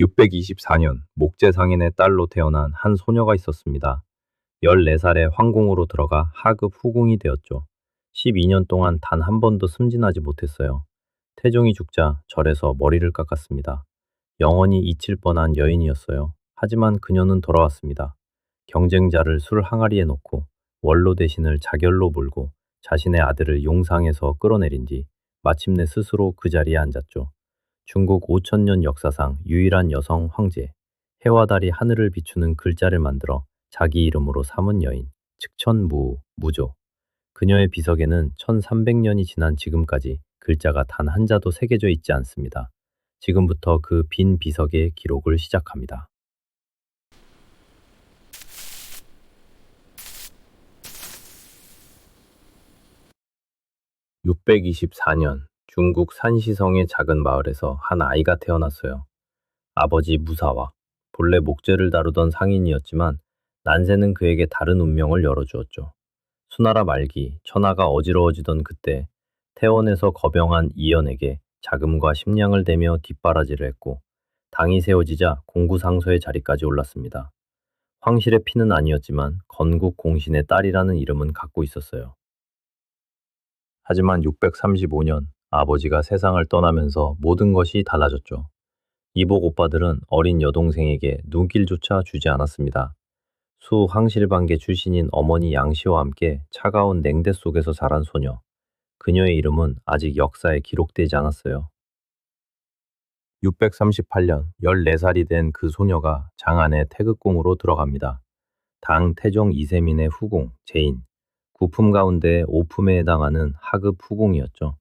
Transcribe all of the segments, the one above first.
624년 목재상인의 딸로 태어난 한 소녀가 있었습니다. 14살에 황궁으로 들어가 하급 후궁이 되었죠. 12년 동안 단 한 번도 승진하지 못했어요. 태종이 죽자 절에서 머리를 깎았습니다. 영원히 잊힐 뻔한 여인이었어요. 하지만 그녀는 돌아왔습니다. 경쟁자를 술 항아리에 넣고 원로 대신을 자결로 몰고 자신의 아들을 용상에서 끌어내린 뒤 마침내 스스로 그 자리에 앉았죠. 중국 5천년 역사상 유일한 여성 황제, 해와 달이 하늘을 비추는 글자를 만들어 자기 이름으로 삼은 여인, 측천무, 무조. 그녀의 비석에는 1300년이 지난 지금까지 글자가 단 한 자도 새겨져 있지 않습니다. 지금부터 그 빈 비석의 기록을 시작합니다. 624년 중국 산시성의 작은 마을에서 한 아이가 태어났어요. 아버지 무사와 본래 목재를 다루던 상인이었지만 난세는 그에게 다른 운명을 열어주었죠. 수나라 말기 천하가 어지러워지던 그때 태원에서 거병한 이연에게 자금과 식량을 대며 뒷바라지를 했고 당이 세워지자 공구상소의 자리까지 올랐습니다. 황실의 피는 아니었지만 건국 공신의 딸이라는 이름은 갖고 있었어요. 하지만 635년 아버지가 세상을 떠나면서 모든 것이 달라졌죠. 이복 오빠들은 어린 여동생에게 눈길조차 주지 않았습니다. 수 황실반계 출신인 어머니 양씨와 함께 차가운 냉대 속에서 자란 소녀. 그녀의 이름은 아직 역사에 기록되지 않았어요. 638년 14살이 된 그 소녀가 장안의 태극궁으로 들어갑니다. 당 태종 이세민의 후궁, 제인. 9품 가운데 5품에 해당하는 하급 후궁이었죠.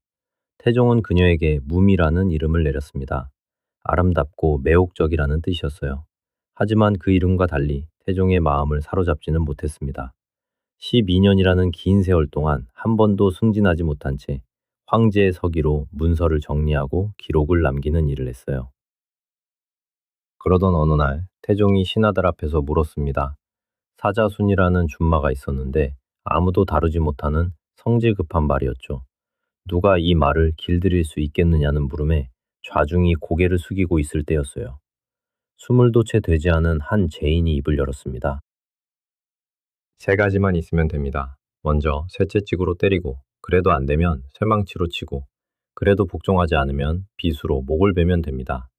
태종은 그녀에게 무미라는 이름을 내렸습니다. 아름답고 매혹적이라는 뜻이었어요. 하지만 그 이름과 달리 태종의 마음을 사로잡지는 못했습니다. 12년이라는 긴 세월 동안 한 번도 승진하지 못한 채 황제의 서기로 문서를 정리하고 기록을 남기는 일을 했어요. 그러던 어느 날 태종이 신하들 앞에서 물었습니다. 사자순이라는 준마가 있었는데 아무도 다루지 못하는 성질 급한 말이었죠. 누가 이 말을 길들일 수 있겠느냐는 물음에 좌중이 고개를 숙이고 있을 때였어요. 20도 채 되지 않은 한 죄인이 입을 열었습니다. 세 가지만 있으면 됩니다. 먼저 셋째 찍으로 때리고, 그래도 안 되면 쇠망치로 치고, 그래도 복종하지 않으면 비수로 목을 베면 됩니다.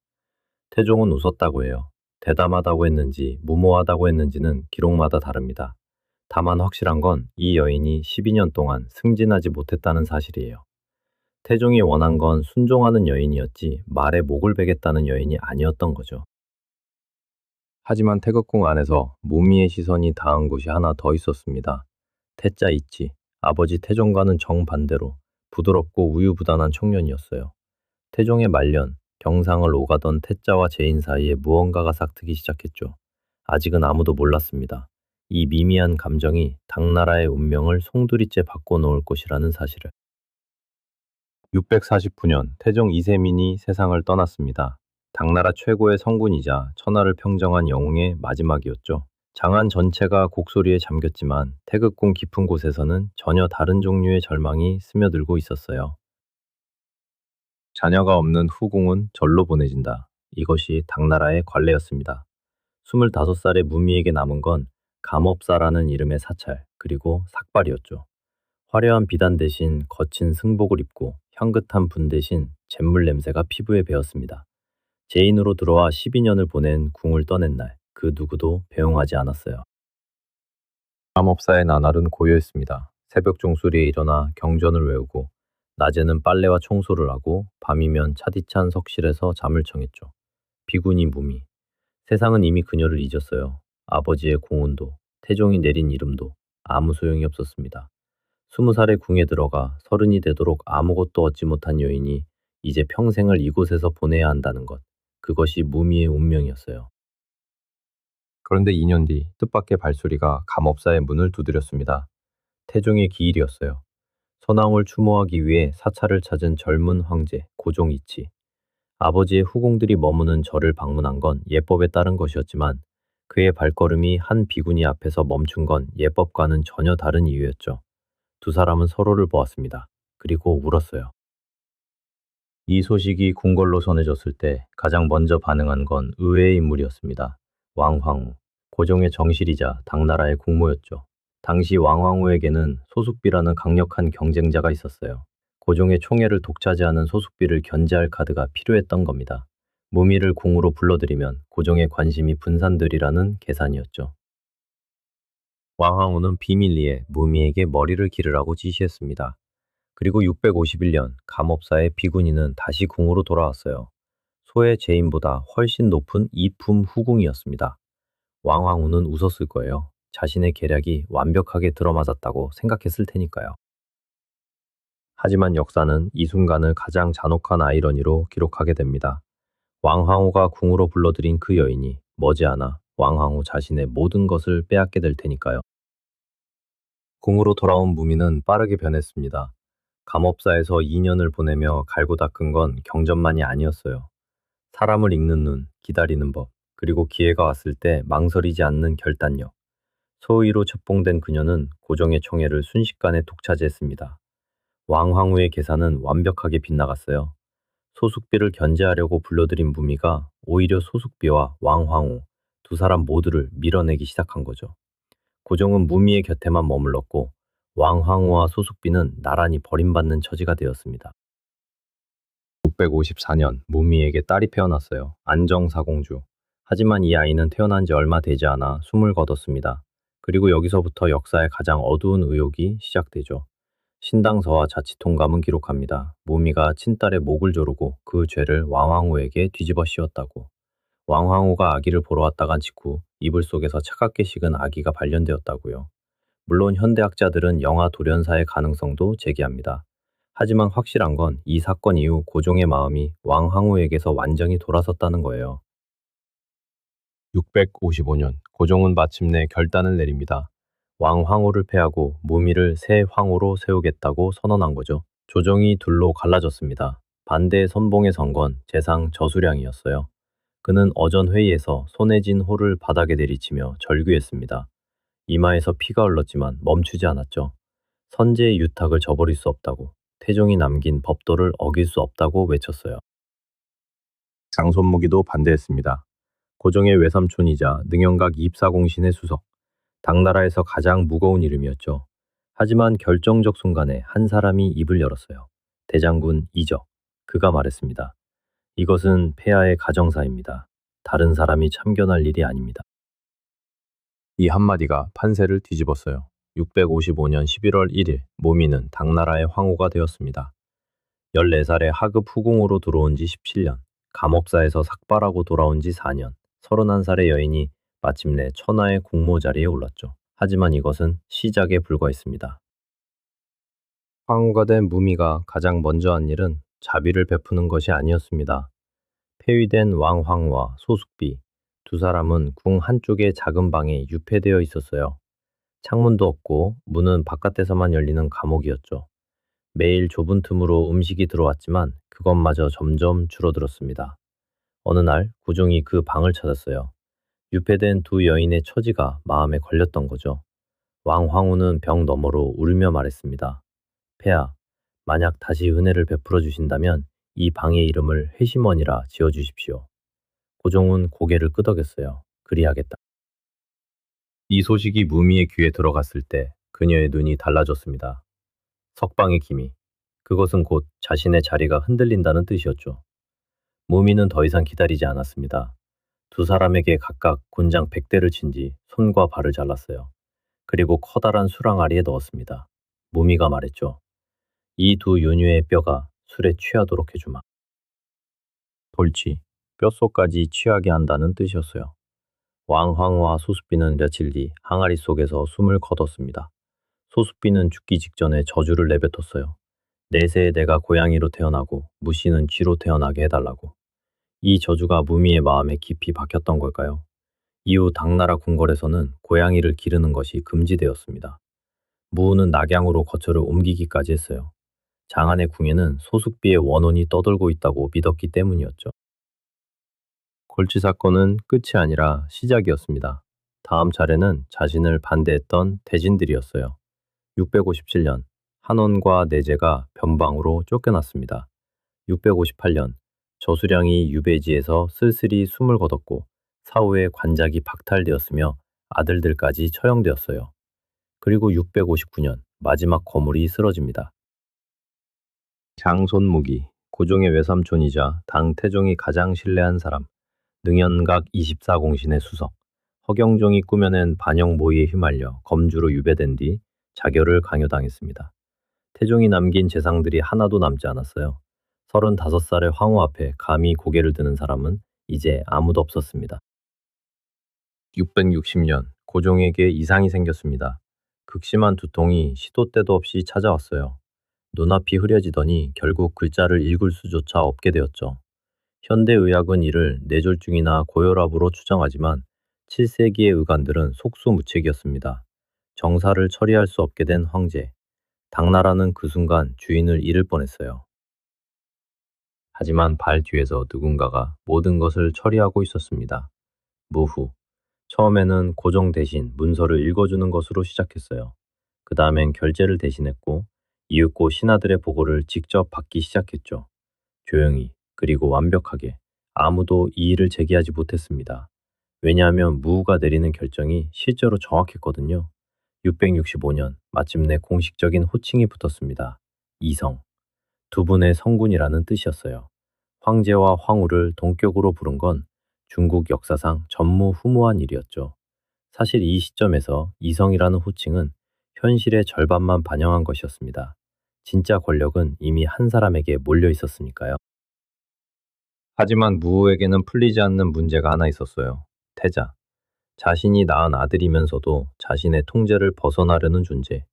태종은 웃었다고 해요. 대담하다고 했는지 무모하다고 했는지는 기록마다 다릅니다. 다만 확실한 건 이 여인이 12년 동안 승진하지 못했다는 사실이에요. 태종이 원한 건 순종하는 여인이었지 말에 목을 베겠다는 여인이 아니었던 거죠. 하지만 태극궁 안에서 무미의 시선이 닿은 곳이 하나 더 있었습니다. 태자 이치, 아버지 태종과는 정반대로 부드럽고 우유부단한 청년이었어요. 태종의 말년, 경상을 오가던 태자와 제인 사이에 무언가가 싹트기 시작했죠. 아직은 아무도 몰랐습니다. 이 미미한 감정이 당나라의 운명을 송두리째 바꿔놓을 것이라는 사실을. 649년 태종 이세민이 세상을 떠났습니다. 당나라 최고의 성군이자 천하를 평정한 영웅의 마지막이었죠. 장안 전체가 곡소리에 잠겼지만 태극궁 깊은 곳에서는 전혀 다른 종류의 절망이 스며들고 있었어요. 자녀가 없는 후궁은 절로 보내진다. 이것이 당나라의 관례였습니다. 25살의 무미에게 남은 건 감업사라는 이름의 사찰, 그리고 삭발이었죠. 화려한 비단 대신 거친 승복을 입고 향긋한 분 대신 잿물 냄새가 피부에 배었습니다. 제인으로 들어와 12년을 보낸 궁을 떠낸 날, 그 누구도 배웅하지 않았어요. 감업사의 나날은 고요했습니다. 새벽 종소리에 일어나 경전을 외우고 낮에는 빨래와 청소를 하고 밤이면 차디찬 석실에서 잠을 청했죠. 비구니 무미. 세상은 이미 그녀를 잊었어요. 아버지의 공운도, 태종이 내린 이름도 아무 소용이 없었습니다. 20살의 궁에 들어가 30이 되도록 아무것도 얻지 못한 여인이 이제 평생을 이곳에서 보내야 한다는 것. 그것이 무미의 운명이었어요. 그런데 2년 뒤 뜻밖의 발소리가 감업사의 문을 두드렸습니다. 태종의 기일이었어요. 선왕을 추모하기 위해 사찰을 찾은 젊은 황제 고종 이치. 아버지의 후궁들이 머무는 절을 방문한 건 예법에 따른 것이었지만 그의 발걸음이 한 비구니 앞에서 멈춘 건 예법과는 전혀 다른 이유였죠. 두 사람은 서로를 보았습니다. 그리고 울었어요. 이 소식이 궁궐로 전해졌을 때 가장 먼저 반응한 건 의외의 인물이었습니다. 왕황후. 고종의 정실이자 당나라의 국모였죠. 당시 왕황후에게는 소숙비라는 강력한 경쟁자가 있었어요. 고종의 총애를 독차지하는 소숙비를 견제할 카드가 필요했던 겁니다. 무미를 궁으로 불러들이면 고종의 관심이 분산되리라는 계산이었죠. 왕황후는 비밀리에 무미에게 머리를 기르라고 지시했습니다. 그리고 651년 감업사의 비구니는 다시 궁으로 돌아왔어요. 소의 제인보다 훨씬 높은 이품 후궁이었습니다. 왕황후는 웃었을 거예요. 자신의 계략이 완벽하게 들어맞았다고 생각했을 테니까요. 하지만 역사는 이 순간을 가장 잔혹한 아이러니로 기록하게 됩니다. 왕황후가 궁으로 불러들인 그 여인이 머지않아 왕황후 자신의 모든 것을 빼앗게 될 테니까요. 궁으로 돌아온 무미는 빠르게 변했습니다. 감업사에서 2년을 보내며 갈고 닦은 건 경전만이 아니었어요. 사람을 읽는 눈, 기다리는 법, 그리고 기회가 왔을 때 망설이지 않는 결단력. 소의로 첩봉된 그녀는 고종의 총애를 순식간에 독차지했습니다. 왕황후의 계산은 완벽하게 빗나갔어요. 소숙비를 견제하려고 불러들인 무미가 오히려 소숙비와 왕황후 두 사람 모두를 밀어내기 시작한 거죠. 고종은 무미의 곁에만 머물렀고 왕황후와 소숙비는 나란히 버림받는 처지가 되었습니다. 654년 무미에게 딸이 태어났어요. 안정사공주. 하지만 이 아이는 태어난 지 얼마 되지 않아 숨을 거뒀습니다. 그리고 여기서부터 역사의 가장 어두운 의혹이 시작되죠. 신당서와 자치통감은 기록합니다. 무미가 친딸의 목을 조르고 그 죄를 왕황후에게 뒤집어 씌웠다고. 왕황후가 아기를 보러 왔다간 직후 이불 속에서 차갑게 식은 아기가 발견되었다고요. 물론 현대학자들은 영아 돌연사의 가능성도 제기합니다. 하지만 확실한 건 이 사건 이후 고종의 마음이 왕황후에게서 완전히 돌아섰다는 거예요. 655년 고종은 마침내 결단을 내립니다. 왕황후를 패하고 무미를 새 황후로 세우겠다고 선언한 거죠. 조정이 둘로 갈라졌습니다. 반대 선봉에 선 건 재상 저수량이었어요. 그는 어전 회의에서 손에 쥔 호를 바닥에 내리치며 절규했습니다. 이마에서 피가 흘렀지만 멈추지 않았죠. 선제의 유탁을 저버릴 수 없다고, 태종이 남긴 법도를 어길 수 없다고 외쳤어요. 장손무기도 반대했습니다. 고종의 외삼촌이자 능영각 입사공신의 수석, 당나라에서 가장 무거운 이름이었죠. 하지만 결정적 순간에 한 사람이 입을 열었어요. 대장군 이적. 그가 말했습니다. 이것은 폐하의 가정사입니다. 다른 사람이 참견할 일이 아닙니다. 이 한마디가 판세를 뒤집었어요. 655년 11월 1일 모미는 당나라의 황후가 되었습니다. 14살에 하급 후궁으로 들어온 지 17년, 감업사에서 삭발하고 돌아온 지 4년, 31살의 여인이 마침내 천하의 국모 자리에 올랐죠. 하지만 이것은 시작에 불과했습니다. 황후가 된 무미가 가장 먼저 한 일은 자비를 베푸는 것이 아니었습니다. 폐위된 왕황후와 소숙비, 두 사람은 궁 한쪽의 작은 방에 유폐되어 있었어요. 창문도 없고 문은 바깥에서만 열리는 감옥이었죠. 매일 좁은 틈으로 음식이 들어왔지만 그것마저 점점 줄어들었습니다. 어느 날 고종이 그 방을 찾았어요. 유폐된 두 여인의 처지가 마음에 걸렸던 거죠. 왕황후는 벽 너머로 울며 말했습니다. 폐하, 만약 다시 은혜를 베풀어 주신다면 이 방의 이름을 회심원이라 지어 주십시오. 고종은 고개를 끄덕였어요. 그리하겠다. 이 소식이 무미의 귀에 들어갔을 때 그녀의 눈이 달라졌습니다. 석방의 기미. 그것은 곧 자신의 자리가 흔들린다는 뜻이었죠. 무미는 더 이상 기다리지 않았습니다. 두 사람에게 각각 곤장 100대를 친 뒤 손과 발을 잘랐어요. 그리고 커다란 수랑아리에 넣었습니다. 무미가 말했죠. 이 두 요녀의 뼈가 술에 취하도록 해주마. 돌치, 뼛속까지 취하게 한다는 뜻이었어요. 왕황후와 소수비는 며칠 뒤 항아리 속에서 숨을 거뒀습니다. 소수비는 죽기 직전에 저주를 내뱉었어요. 내세에 내가 고양이로 태어나고 무씨는 쥐로 태어나게 해달라고. 이 저주가 무미의 마음에 깊이 박혔던 걸까요? 이후 당나라 궁궐에서는 고양이를 기르는 것이 금지되었습니다. 무우는 낙양으로 거처를 옮기기까지 했어요. 장안의 궁에는 소숙비의 원혼이 떠돌고 있다고 믿었기 때문이었죠. 골치 사건은 끝이 아니라 시작이었습니다. 다음 차례는 자신을 반대했던 대진들이었어요. 657년 한원과 내제가 변방으로 쫓겨났습니다. 658년 저수량이 유배지에서 쓸쓸히 숨을 거뒀고 사후에 관작이 박탈되었으며 아들들까지 처형되었어요. 그리고 659년 마지막 거물이 쓰러집니다. 장손무기, 고종의 외삼촌이자 당 태종이 가장 신뢰한 사람, 능연각 24공신의 수석, 허경종이 꾸며낸 반영모의에 휘말려 검주로 유배된 뒤 자결을 강요당했습니다. 태종이 남긴 재상들이 하나도 남지 않았어요. 35살의 황후 앞에 감히 고개를 드는 사람은 이제 아무도 없었습니다. 660년 고종에게 이상이 생겼습니다. 극심한 두통이 시도 때도 없이 찾아왔어요. 눈앞이 흐려지더니 결국 글자를 읽을 수조차 없게 되었죠. 현대의학은 이를 뇌졸중이나 고혈압으로 추정하지만 7세기의 의관들은 속수무책이었습니다. 정사를 처리할 수 없게 된 황제. 당나라는 그 순간 주인을 잃을 뻔했어요. 하지만 발 뒤에서 누군가가 모든 것을 처리하고 있었습니다. 무후. 처음에는 고종 대신 문서를 읽어주는 것으로 시작했어요. 그 다음엔 결제를 대신했고 이윽고 신하들의 보고를 직접 받기 시작했죠. 조용히 그리고 완벽하게 아무도 이의를 제기하지 못했습니다. 왜냐하면 무후가 내리는 결정이 실제로 정확했거든요. 665년 마침내 공식적인 호칭이 붙었습니다. 이성. 두 분의 성군이라는 뜻이었어요. 황제와 황후를 동격으로 부른 건 중국 역사상 전무후무한 일이었죠. 사실 이 시점에서 이성이라는 호칭은 현실의 절반만 반영한 것이었습니다. 진짜 권력은 이미 한 사람에게 몰려 있었으니까요. 하지만 무후에게는 풀리지 않는 문제가 하나 있었어요. 태자. 자신이 낳은 아들이면서도 자신의 통제를 벗어나려는 존재.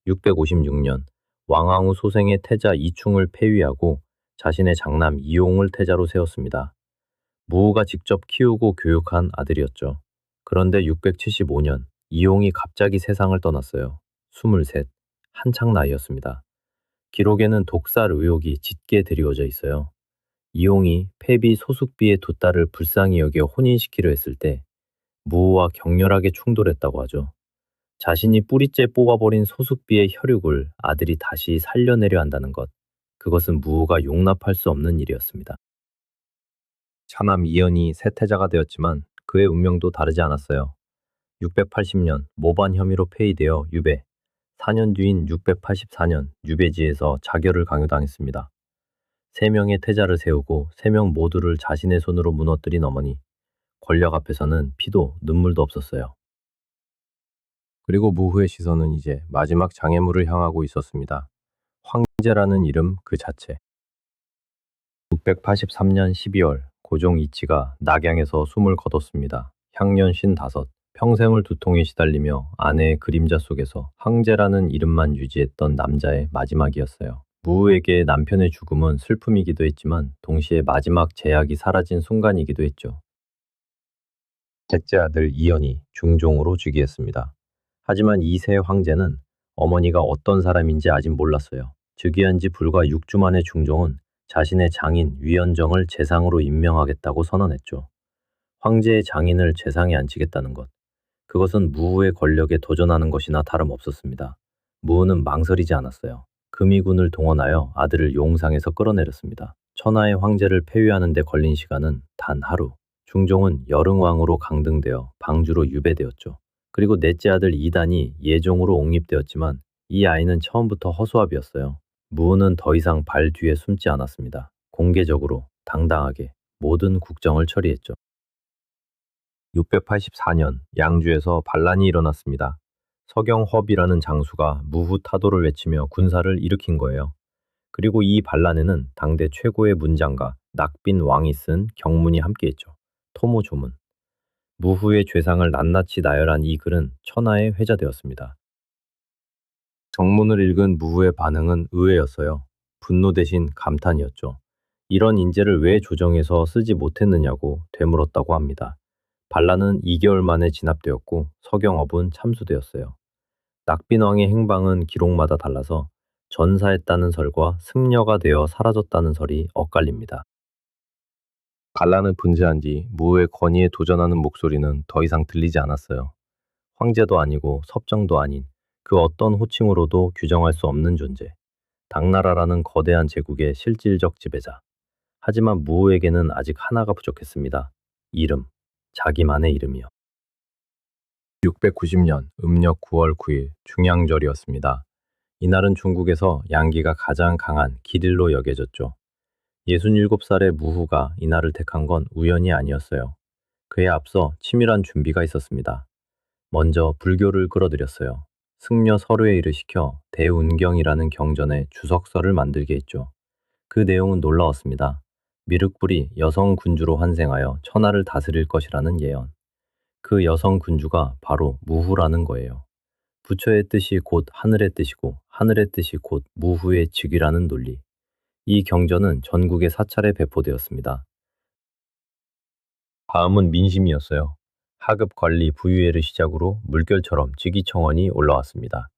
656년 왕왕후 소생의 태자 이충을 폐위하고 자신의 장남 이용을 태자로 세웠습니다. 무후가 직접 키우고 교육한 아들이었죠. 그런데 675년 이용이 갑자기 세상을 떠났어요. 23, 한창 나이였습니다. 기록에는 독살 의혹이 짙게 드리워져 있어요. 이용이 패비 소숙비의 두 딸을 불쌍히 여겨 혼인시키려 했을 때 무후와 격렬하게 충돌했다고 하죠. 자신이 뿌리째 뽑아버린 소숙비의 혈육을 아들이 다시 살려내려 한다는 것. 그것은 무후가 용납할 수 없는 일이었습니다. 차남 이연이 새 태자가 되었지만 그의 운명도 다르지 않았어요. 680년 모반 혐의로 폐위되어 유배, 4년 뒤인 684년 유배지에서 자결을 강요당했습니다. 3명의 태자를 세우고 3명 모두를 자신의 손으로 무너뜨린 어머니. 권력 앞에서는 피도 눈물도 없었어요. 그리고 무후의 시선은 이제 마지막 장애물을 향하고 있었습니다. 황제라는 이름 그 자체. 683년 12월 고종 이치가 낙양에서 숨을 거뒀습니다. 향년 55, 평생을 두통에 시달리며 아내의 그림자 속에서 황제라는 이름만 유지했던 남자의 마지막이었어요. 무후에게 남편의 죽음은 슬픔이기도 했지만 동시에 마지막 제약이 사라진 순간이기도 했죠. 셋째 아들 이연이 중종으로 즉위했습니다. 하지만 2세 황제는 어머니가 어떤 사람인지 아직 몰랐어요. 즉위한 지 불과 6주 만에 중종은 자신의 장인 위연정을 재상으로 임명하겠다고 선언했죠. 황제의 장인을 재상에 앉히겠다는 것. 그것은 무후의 권력에 도전하는 것이나 다름없었습니다. 무후는 망설이지 않았어요. 금이군을 동원하여 아들을 용상에서 끌어내렸습니다. 천하의 황제를 폐위하는 데 걸린 시간은 단 하루. 중종은 여릉왕으로 강등되어 방주로 유배되었죠. 그리고 넷째 아들 이단이 예종으로 옹립되었지만 이 아이는 처음부터 허수아비였어요. 무후는 더 이상 발 뒤에 숨지 않았습니다. 공개적으로 당당하게 모든 국정을 처리했죠. 684년 양주에서 반란이 일어났습니다. 서경허비라는 장수가 무후 타도를 외치며 군사를 일으킨 거예요. 그리고 이 반란에는 당대 최고의 문장가 낙빈 왕이 쓴 경문이 함께했죠. 토무조문. 무후의 죄상을 낱낱이 나열한 이 글은 천하에 회자되었습니다. 정문을 읽은 무후의 반응은 의외였어요. 분노 대신 감탄이었죠. 이런 인재를 왜 조정해서 쓰지 못했느냐고 되물었다고 합니다. 반란은 2개월 만에 진압되었고 서경업은 참수되었어요. 낙빈왕의 행방은 기록마다 달라서 전사했다는 설과 승려가 되어 사라졌다는 설이 엇갈립니다. 반란을 분쇄한 뒤 무후의 권위에 도전하는 목소리는 더 이상 들리지 않았어요. 황제도 아니고 섭정도 아닌 그 어떤 호칭으로도 규정할 수 없는 존재. 당나라라는 거대한 제국의 실질적 지배자. 하지만 무후에게는 아직 하나가 부족했습니다. 이름, 자기만의 이름이요. 690년 음력 9월 9일 중양절이었습니다. 이날은 중국에서 양기가 가장 강한 기릴로 여겨졌죠. 67살의 무후가 이날을 택한 건 우연이 아니었어요. 그에 앞서 치밀한 준비가 있었습니다. 먼저 불교를 끌어들였어요. 승려 서류의 일을 시켜 대운경이라는 경전의 주석서를 만들게 했죠. 그 내용은 놀라웠습니다. 미륵불이 여성 군주로 환생하여 천하를 다스릴 것이라는 예언. 그 여성 군주가 바로 무후라는 거예요. 부처의 뜻이 곧 하늘의 뜻이고 하늘의 뜻이 곧 무후의 직이라는 논리. 이 경전은 전국의 사찰에 배포되었습니다. 다음은 민심이었어요. 하급 관리 부유회를 시작으로 물결처럼 직위청원이 올라왔습니다.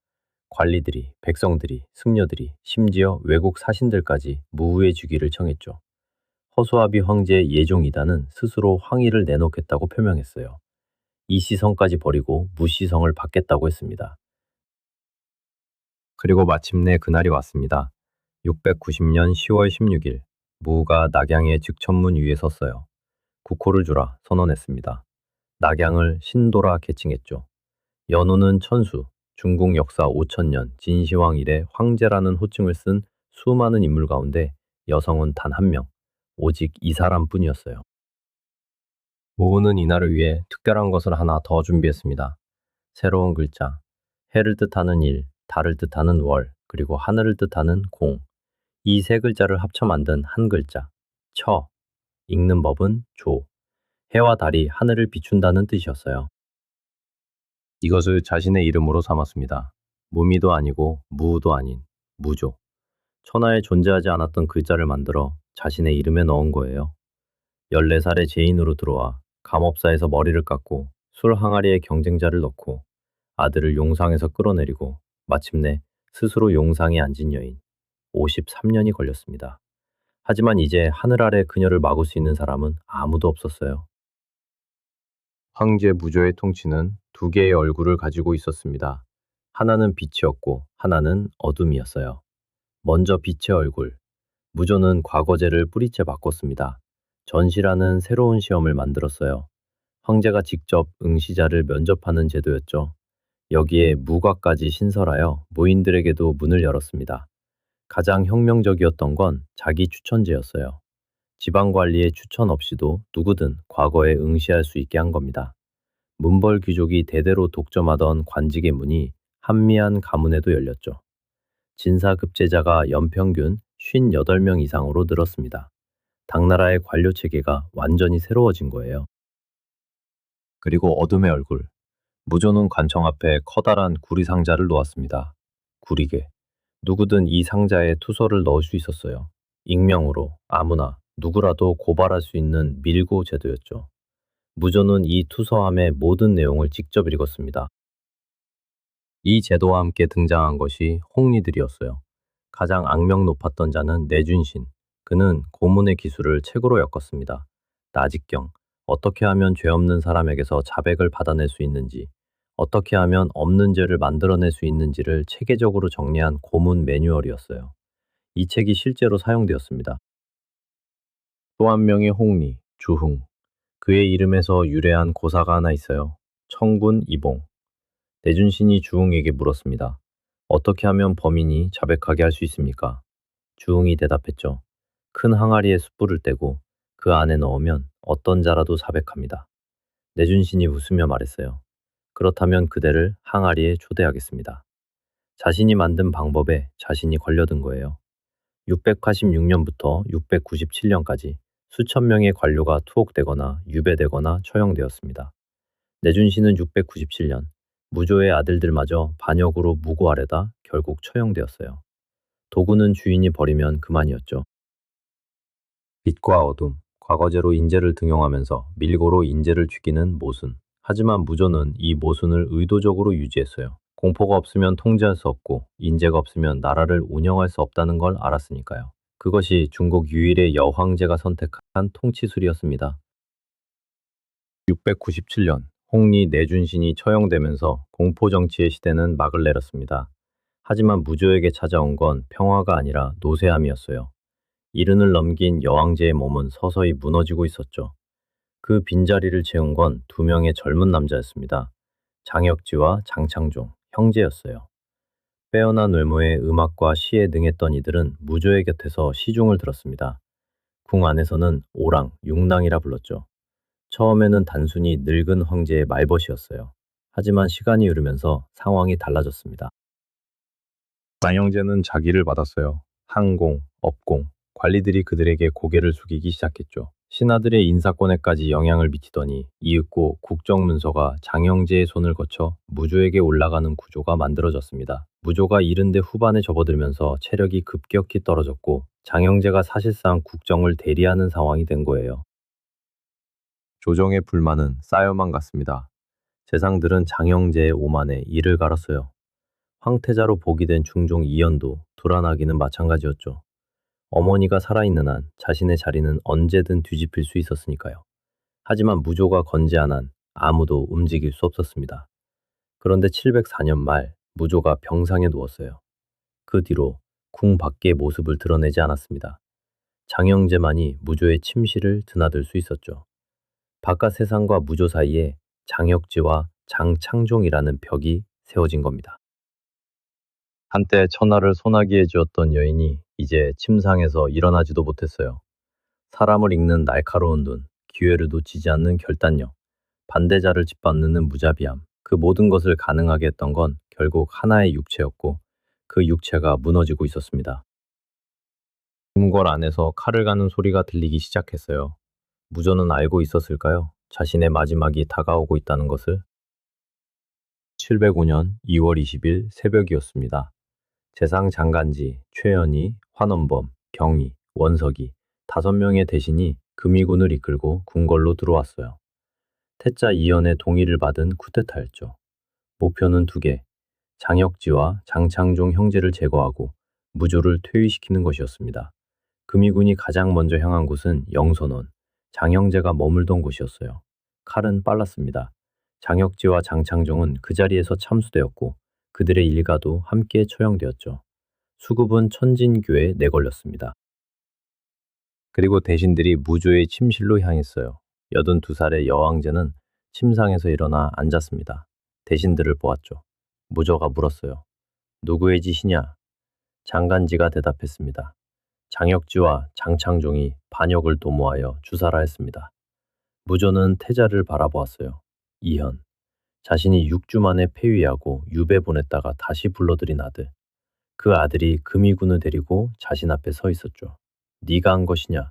관리들이, 백성들이, 승려들이, 심지어 외국 사신들까지 무후의 즉위를 청했죠. 허수아비 황제 예종이다는 스스로 황위를 내놓겠다고 표명했어요. 이시성까지 버리고 무시성을 받겠다고 했습니다. 그리고 마침내 그날이 왔습니다. 690년 10월 16일, 무후가 낙양의 즉천문 위에 섰어요. 국호를 주라 선언했습니다. 낙양을 신도라 계칭했죠. 연호는 천수, 중국 역사 5000년 진시황 이래 황제라는 호칭을 쓴 수많은 인물 가운데 여성은 단 한 명, 오직 이 사람뿐이었어요. 무후는 이날을 위해 특별한 것을 하나 더 준비했습니다. 새로운 글자, 해를 뜻하는 일, 달을 뜻하는 월, 그리고 하늘을 뜻하는 공. 이 세 글자를 합쳐 만든 한 글자, 처. 읽는 법은 조. 해와 달이 하늘을 비춘다는 뜻이었어요. 이것을 자신의 이름으로 삼았습니다. 무미도 아니고 무우도 아닌 무조. 천하에 존재하지 않았던 글자를 만들어 자신의 이름에 넣은 거예요. 14살에 제인으로 들어와 감업사에서 머리를 깎고 술 항아리에 경쟁자를 넣고 아들을 용상에서 끌어내리고 마침내 스스로 용상에 앉은 여인. 53년이 걸렸습니다. 하지만 이제 하늘 아래 그녀를 막을 수 있는 사람은 아무도 없었어요. 황제 무조의 통치는 두 개의 얼굴을 가지고 있었습니다. 하나는 빛이었고 하나는 어둠이었어요. 먼저 빛의 얼굴. 무조는 과거제를 뿌리째 바꿨습니다. 전시라는 새로운 시험을 만들었어요. 황제가 직접 응시자를 면접하는 제도였죠. 여기에 무과까지 신설하여 무인들에게도 문을 열었습니다. 가장 혁명적이었던 건 자기 추천제였어요. 지방 관리의 추천 없이도 누구든 과거에 응시할 수 있게 한 겁니다. 문벌 귀족이 대대로 독점하던 관직의 문이 한미한 가문에도 열렸죠. 진사급제자가 연평균 58명 이상으로 늘었습니다. 당나라의 관료 체계가 완전히 새로워진 거예요. 그리고 어둠의 얼굴. 무조는 관청 앞에 커다란 구리 상자를 놓았습니다. 구리개. 누구든 이 상자에 투서를 넣을 수 있었어요. 익명으로 아무나 누구라도 고발할 수 있는 밀고 제도였죠. 무조는 이 투서함의 모든 내용을 직접 읽었습니다. 이 제도와 함께 등장한 것이 홍리들이었어요. 가장 악명 높았던 자는 내준신. 그는 고문의 기술을 책으로 엮었습니다. 나직경. 어떻게 하면 죄 없는 사람에게서 자백을 받아낼 수 있는지, 어떻게 하면 없는 죄를 만들어낼 수 있는지를 체계적으로 정리한 고문 매뉴얼이었어요. 이 책이 실제로 사용되었습니다. 또 한 명의 홍리, 주흥. 그의 이름에서 유래한 고사가 하나 있어요. 청군 이봉. 내준신이 주흥에게 물었습니다. 어떻게 하면 범인이 자백하게 할 수 있습니까? 주흥이 대답했죠. 큰 항아리에 숯불을 떼고 그 안에 넣으면 어떤 자라도 자백합니다. 내준신이 웃으며 말했어요. 그렇다면 그대를 항아리에 초대하겠습니다. 자신이 만든 방법에 자신이 걸려든 거예요. 686년부터 697년까지 수천 명의 관료가 투옥되거나 유배되거나 처형되었습니다. 내준신은 697년 무조의 아들들마저 반역으로 무고하려다 결국 처형되었어요. 도구는 주인이 버리면 그만이었죠. 빛과 어둠, 과거제로 인재를 등용하면서 밀고로 인재를 죽이는 모순. 하지만 무조는 이 모순을 의도적으로 유지했어요. 공포가 없으면 통제할 수 없고 인재가 없으면 나라를 운영할 수 없다는 걸 알았으니까요. 그것이 중국 유일의 여황제가 선택한 통치술이었습니다. 697년 홍리 내준신이 처형되면서 공포정치의 시대는 막을 내렸습니다. 하지만 무조에게 찾아온 건 평화가 아니라 노쇠함이었어요. 이른을 넘긴 여왕제의 몸은 서서히 무너지고 있었죠. 그 빈자리를 채운 건 두 명의 젊은 남자였습니다. 장혁지와 장창종, 형제였어요. 빼어난 외모에 음악과 시에 능했던 이들은 무조의 곁에서 시중을 들었습니다. 궁 안에서는 오랑, 융랑이라 불렀죠. 처음에는 단순히 늙은 황제의 말벗이었어요. 하지만 시간이 흐르면서 상황이 달라졌습니다. 장영제는 자기를 받았어요. 항공, 업공, 관리들이 그들에게 고개를 숙이기 시작했죠. 신하들의 인사권에까지 영향을 미치더니 이윽고 국정문서가 장영제의 손을 거쳐 무조에게 올라가는 구조가 만들어졌습니다. 무조가 70대 후반에 접어들면서 체력이 급격히 떨어졌고 장영제가 사실상 국정을 대리하는 상황이 된 거예요. 조정의 불만은 쌓여만 갔습니다. 재상들은 장영제의 오만에 이를 갈았어요. 황태자로 복이 된 충종 이연도 불안하기는 마찬가지였죠. 어머니가 살아있는 한 자신의 자리는 언제든 뒤집힐 수 있었으니까요. 하지만 무조가 건재한 한 아무도 움직일 수 없었습니다. 그런데 704년 말 무조가 병상에 누웠어요. 그 뒤로 궁 밖의 모습을 드러내지 않았습니다. 장영제만이 무조의 침실을 드나들 수 있었죠. 바깥 세상과 무조 사이에 장혁지와 장창종이라는 벽이 세워진 겁니다. 한때 천하를 소나기에 쥐었던 여인이 이제 침상에서 일어나지도 못했어요. 사람을 읽는 날카로운 눈, 기회를 놓치지 않는 결단력, 반대자를 짓밟는 무자비함, 그 모든 것을 가능하게 했던 건 결국 하나의 육체였고 그 육체가 무너지고 있었습니다. 궁궐 안에서 칼을 가는 소리가 들리기 시작했어요. 무조는 알고 있었을까요? 자신의 마지막이 다가오고 있다는 것을. 705년 2월 20일 새벽이었습니다. 재상 장간지, 최연희, 환원범, 경희, 원석이 5명의 대신이 금이군을 이끌고 궁궐로 들어왔어요. 태자 이연의 동의를 받은 쿠데타였죠. 목표는 두 개, 장혁지와 장창종 형제를 제거하고 무조를 퇴위시키는 것이었습니다. 금이군이 가장 먼저 향한 곳은 영선원, 장형제가 머물던 곳이었어요. 칼은 빨랐습니다. 장혁지와 장창종은 그 자리에서 참수되었고 그들의 일가도 함께 처형되었죠. 수급은 천진교에 내걸렸습니다. 그리고 대신들이 무조의 침실로 향했어요. 82살의 여왕제는 침상에서 일어나 앉았습니다. 대신들을 보았죠. 무조가 물었어요. 누구의 짓이냐? 장간지가 대답했습니다. 장혁지와 장창종이 반역을 도모하여 주사라 했습니다. 무조는 태자를 바라보았어요. 이현, 자신이 6주 만에 폐위하고 유배 보냈다가 다시 불러들인 아들. 그 아들이 금이군을 데리고 자신 앞에 서 있었죠. 네가 한 것이냐?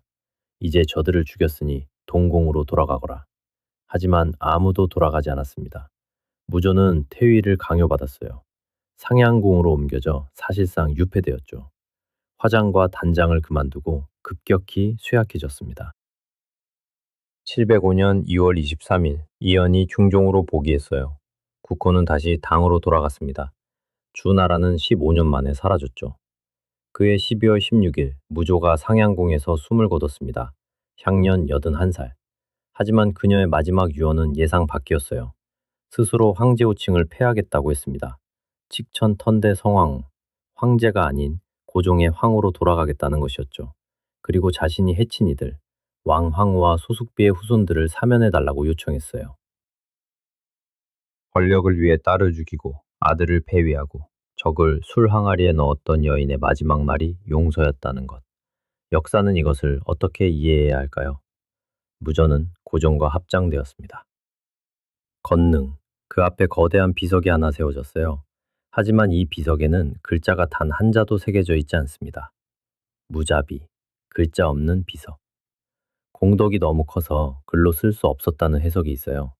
이제 저들을 죽였으니 동공으로 돌아가거라. 하지만 아무도 돌아가지 않았습니다. 무조는 퇴위를 강요받았어요. 상향궁으로 옮겨져 사실상 유폐되었죠. 화장과 단장을 그만두고 급격히 쇠약해졌습니다. 705년 2월 23일 이연이 중종으로 복위했어요. 국호는 다시 당으로 돌아갔습니다. 주나라는 15년 만에 사라졌죠. 그해 12월 16일 무조가 상향궁에서 숨을 거뒀습니다. 향년 81살. 하지만 그녀의 마지막 유언은 예상 밖이었어요. 스스로 황제 호칭을 폐하겠다고 했습니다. 칙천 턴대 성황, 황제가 아닌 고종의 황후로 돌아가겠다는 것이었죠. 그리고 자신이 해친 이들, 왕황후와 소숙비의 후손들을 사면해달라고 요청했어요. 권력을 위해 딸을 죽이고 아들을 폐위하고 적을 술 항아리에 넣었던 여인의 마지막 말이 용서였다는 것. 역사는 이것을 어떻게 이해해야 할까요? 무저는 고종과 합장되었습니다. 건능, 그 앞에 거대한 비석이 하나 세워졌어요. 하지만 이 비석에는 글자가 단 한 자도 새겨져 있지 않습니다. 무자비, 글자 없는 비석. 공덕이 너무 커서 글로 쓸 수 없었다는 해석이 있어요.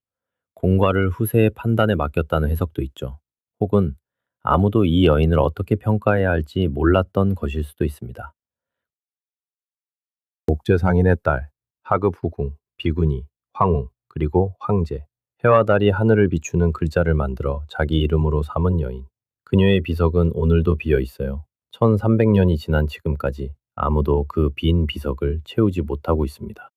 공과를 후세의 판단에 맡겼다는 해석도 있죠. 혹은 아무도 이 여인을 어떻게 평가해야 할지 몰랐던 것일 수도 있습니다. 목제상인의 딸, 하급 후궁, 비군이, 황후, 그리고 황제. 해와 달이 하늘을 비추는 글자를 만들어 자기 이름으로 삼은 여인. 그녀의 비석은 오늘도 비어 있어요. 1300년이 지난 지금까지 아무도 그 빈 비석을 채우지 못하고 있습니다.